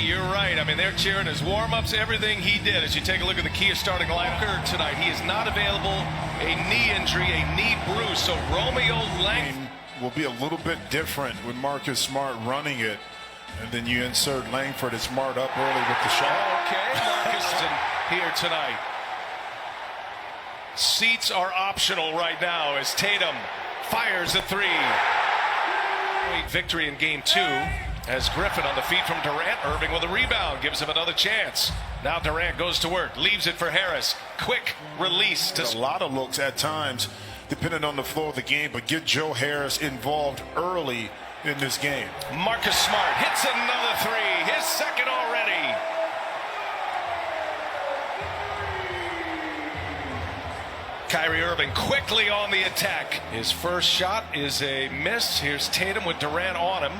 You're right. I mean, they're cheering his warm-ups, everything he did. As you take a look at the Kia starting lineup tonight, he is not available. A knee injury, a knee bruise. So Romeo Langford will be a little bit different with Marcus Smart running it, and then you insert Langford and Smart up early with the shot. Okay, Marcus here tonight. Seats are optional right now as Tatum fires a three. Victory in game 2 as Griffin on the feet from Durant. Irving with a rebound, gives him another chance. Now Durant goes to work, leaves it for Harris. Quick release to a lot of looks at times, depending on the flow of the game, but get Joe Harris involved early in this game. Marcus Smart hits another three, his second already. Kyrie Irving quickly on the attack. His first shot is a miss. Here's Tatum with Durant on him.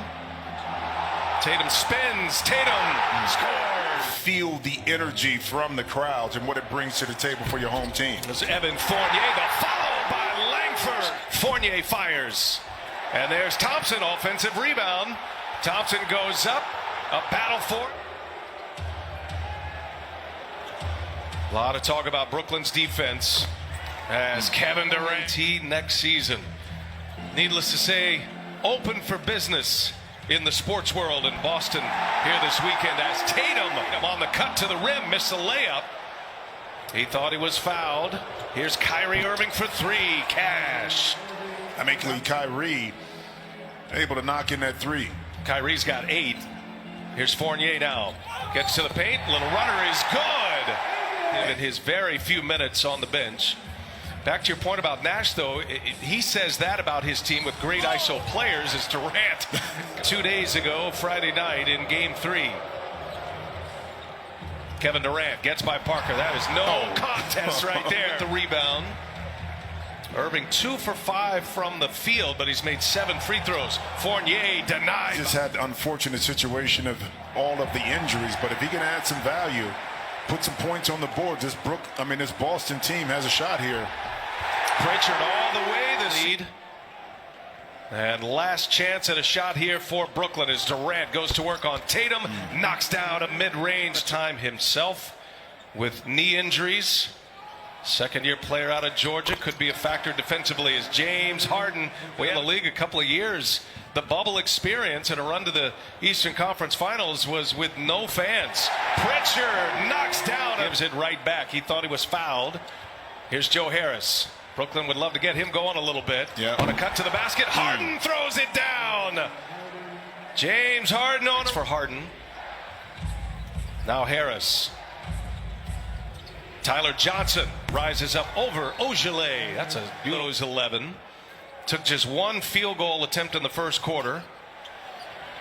Tatum spins. Tatum scores. Feel the energy from the crowds and what it brings to the table for your home team. There's Evan Fournier, the follow by Langford. Fournier fires. And there's Thompson, offensive rebound. Thompson goes up. A battle for it. A lot of talk about Brooklyn's defense as Kevin Durant next season. Needless to say, open for business in the sports world in Boston here this weekend as Tatum on the cut to the rim, missed a layup. He thought he was fouled. Here's Kyrie Irving for three. Cash. I mean, Kyrie able to knock in that three. Kyrie's got 8. Here's Fournier now. Gets to the paint. Little runner is good. In his very few minutes on the bench. Back to your point about Nash, though, he says that about his team with great ISO players is Durant 2 days ago, Friday night in Game 3. Kevin Durant gets by Parker. That is no contest right there. The rebound. Irving 2 for 5 from the field, but he's made 7 free throws. Fournier denied. Just had the unfortunate situation of all of the injuries, but if he can add some value, put some points on the board, this Boston team has a shot here. Pritchard all the way this lead. And last chance at a shot here for Brooklyn as Durant goes to work on Tatum. Knocks down a mid-range time himself with knee injuries. Second-year player out of Georgia could be a factor defensively as James Harden. We had the league a couple of years. The bubble experience and a run to the Eastern Conference Finals was with no fans. Pritchard knocks down. Gives it right back. He thought he was fouled. Here's Joe Harris. Brooklyn would love to get him going a little bit. On a cut to the basket. Harden throws it down. James Harden on for Harden. Now Harris. Tyler Johnson rises up over Ogilvy. That's a Ulo's 11. Took just one field goal attempt in the first quarter.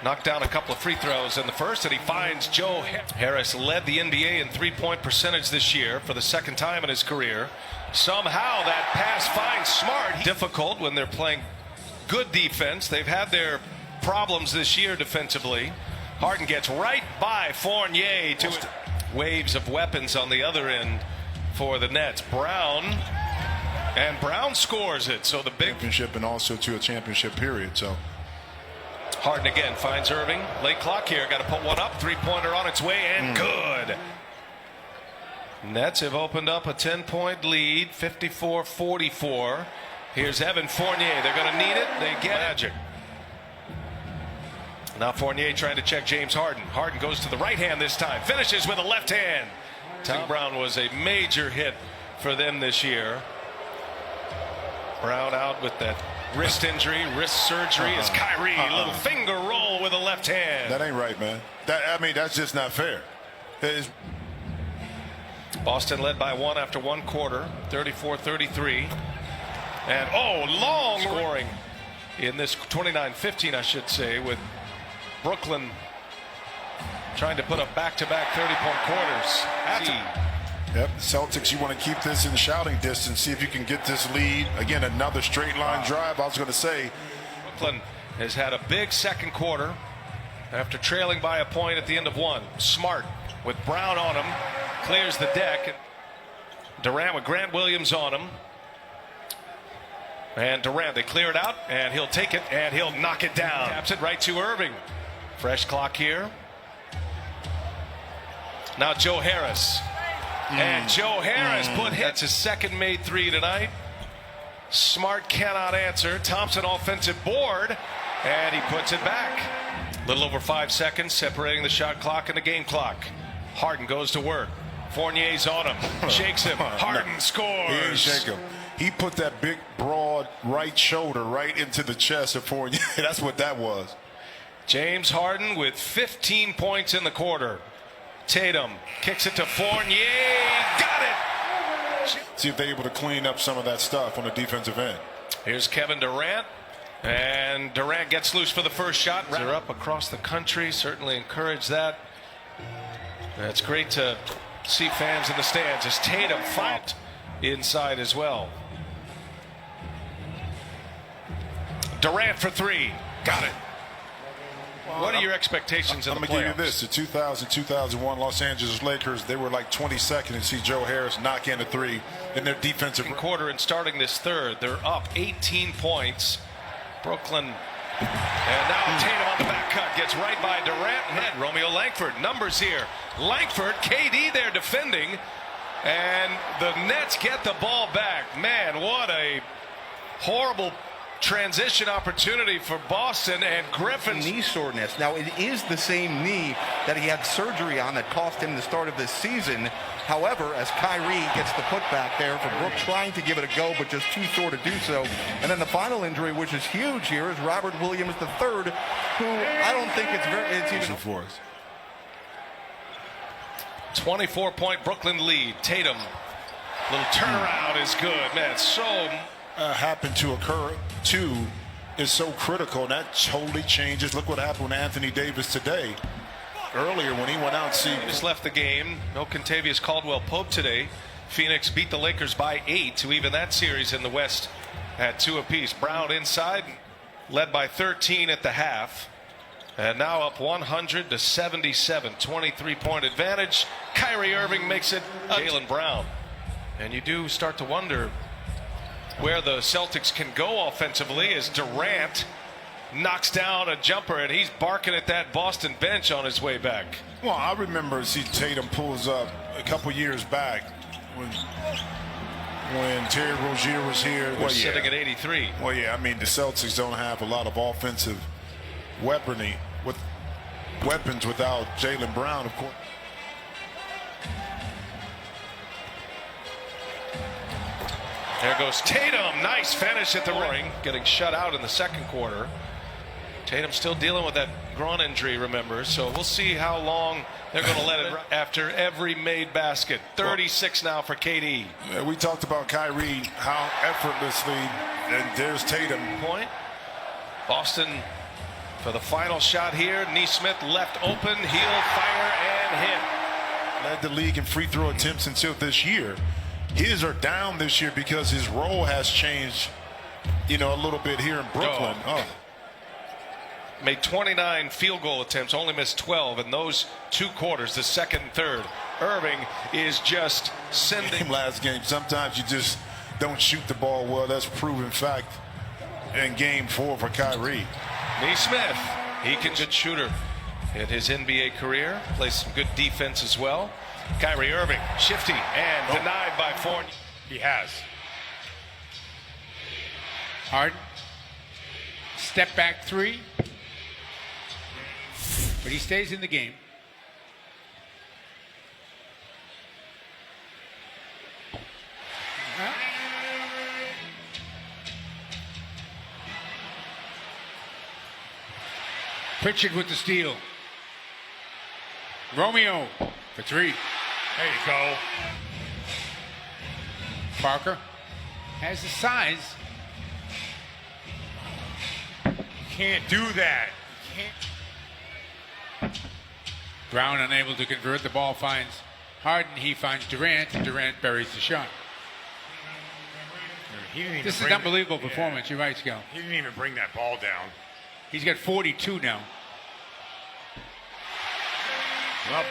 Knocked down a couple of free throws in the first, and he finds Joe Harris. Led the NBA in three-point percentage this year for the second time in his career. Somehow that pass finds Smart. Difficult when they're playing good defense. They've had their problems this year defensively. Harden gets right by Fournier to it. Waves of weapons on the other end for the Nets. Brown scores it. So the big championship and also to a championship period. So Harden again finds Irving. Late clock here. Got to put one up. Three-pointer on its way and good. Nets have opened up a 10-point lead, 54-44. Here's Evan Fournier. They're going to need it. They get Magic. Now Fournier trying to check James Harden. Harden goes to the right hand this time. Finishes with a left hand. Tom Brown was a major hit for them this year. Brown out with that wrist injury, wrist surgery. As Kyrie, little finger roll with a left hand. That ain't right, man. That's just not fair. Boston led by 1 after 1 quarter, 34-33. And long scoring in this 29-15, I should say, with Brooklyn trying to put up back-to-back 30-point quarters. Yep, Celtics, you want to keep this in shouting distance, see if you can get this lead. Again, another straight line drive. I was going to say, Brooklyn has had a big second quarter after trailing by a point at the end of 1. Smart with Brown on him, clears the deck. Durant with Grant Williams on him. And Durant, they clear it out, and he'll take it, and he'll knock it down. Taps it right to Irving. Fresh clock here. Now Joe Harris. And Joe Harris that's his second made three tonight. Smart cannot answer. Thompson offensive board, and he puts it back. Little over 5 seconds separating the shot clock and the game clock. Harden goes to work. Fournier's on him. Shakes him. Harden scores. He didn't shake him. He put that big, broad right shoulder right into the chest of Fournier. That's what that was. James Harden with 15 points in the quarter. Tatum kicks it to Fournier. Got it. See if they're able to clean up some of that stuff on the defensive end. Here's Kevin Durant. And Durant gets loose for the first shot. They're up across the country. Certainly encourage that. That's great to see fans in the stands as Tatum fight inside as well. Durant for three. Got it. What are your expectations in the playoffs? I'm going to give you this. The 2000-2001 Los Angeles Lakers, they were like 22nd and see Joe Harris knock in a three in their defensive quarter and starting this third. They're up 18 points. Brooklyn. And now Tatum on the back cut. Gets right by Durant. And Romeo Langford. Numbers here. Langford, KD there defending. And the Nets get the ball back. Man, what a horrible transition opportunity for Boston, and Griffin's knee soreness. Now it is the same knee that he had surgery on that cost him the start of this season. However, as Kyrie gets the putback there for Brook trying to give it a go, but just too sore to do so. And then the final injury, which is huge here, is Robert Williams III, who I don't think it's even for us. 24-point Brooklyn lead. Tatum, little turnaround is good. Man, so happened to occur too is so critical, and that totally changes. Look what happened with Anthony Davis today. Earlier when he went out, just left the game. No Kentavious Caldwell-Pope today. Phoenix beat the Lakers by 8 to even that series in the West at 2 apiece. Brown inside, led by 13 at the half, and now up 100-77. 23-point advantage. Kyrie Irving makes it Jaylen Brown, and you do start to wonder where the Celtics can go offensively as Durant knocks down a jumper, and he's barking at that Boston bench on his way back. Well, I remember Tatum pulls up a couple years back when Terry Rozier was here. We're sitting at 83. Well, yeah, I mean, the Celtics don't have a lot of offensive weapons without Jaylen Brown, of course. There goes Tatum. Nice finish at the ring. Getting shut out in the second quarter. Tatum still dealing with that groin injury, remember. So we'll see how long they're going to let it after every made basket. 36 now for KD. Yeah, we talked about Kyrie, how effortlessly, and there's Tatum. Point. Boston for the final shot here. Neesmith left open. He'll fire and hit. Led the league in free throw attempts until this year. His are down this year because his role has changed, a little bit here in Brooklyn. Made 29 field goal attempts, only missed 12 in those 2 quarters, the second and third. Irving is just sending. Last game, sometimes you just don't shoot the ball well. That's proven fact in game 4 for Kyrie. Neesmith, he can good shooter in his NBA career. Plays some good defense as well. Kyrie Irving, shifty and denied by Fournier. He has. Harden. Step back 3. But he stays in the game. Pritchard with the steal. Romeo for 3. There you go. Parker has the size. You can't do that. You can't. Brown unable to convert. The ball finds Harden. He finds Durant. And Durant buries the shot. This is an unbelievable performance. You're right, Scal. He didn't even bring that ball down. He's got 42 now. Well,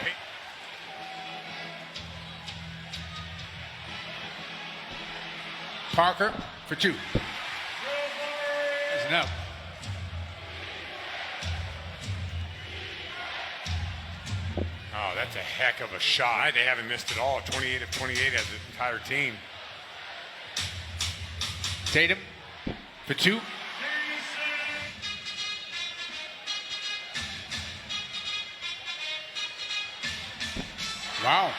Parker for 2. That's enough. Oh, that's a heck of a shot. They haven't missed it all. 28 of 28 as an entire team. Tatum for 2. Wow.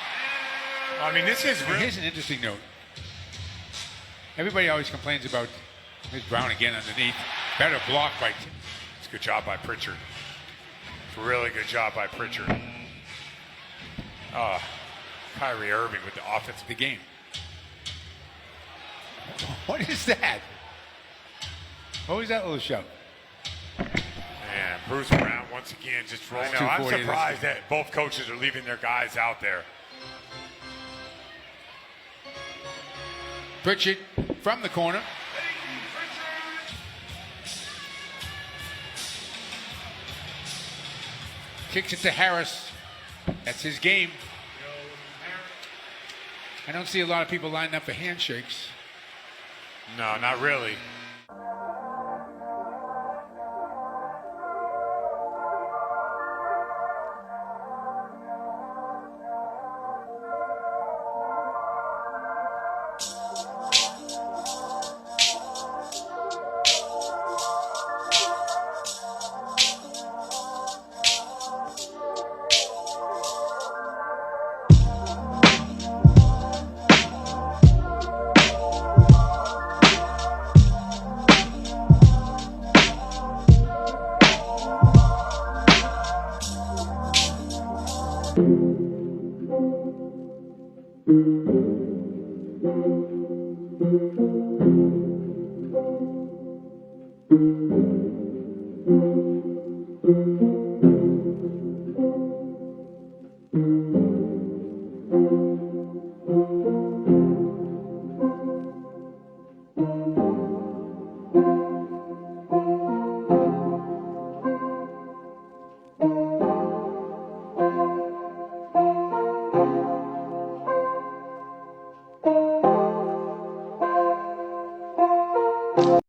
I mean, this is really. Here's an interesting note. Everybody always complains about Miss Brown again underneath. Better block by Tim. It's a good job by Pritchard. It's a really good job by Pritchard. Kyrie Irving with the offense The game. What is that? What was that little shove? Man, Bruce Brown once again just rolling. That's I'm 240 surprised that both coaches are leaving their guys out there. Pritchard from the corner. Kicks it to Harris. That's his game. I don't see a lot of people lining up for handshakes. No, not really.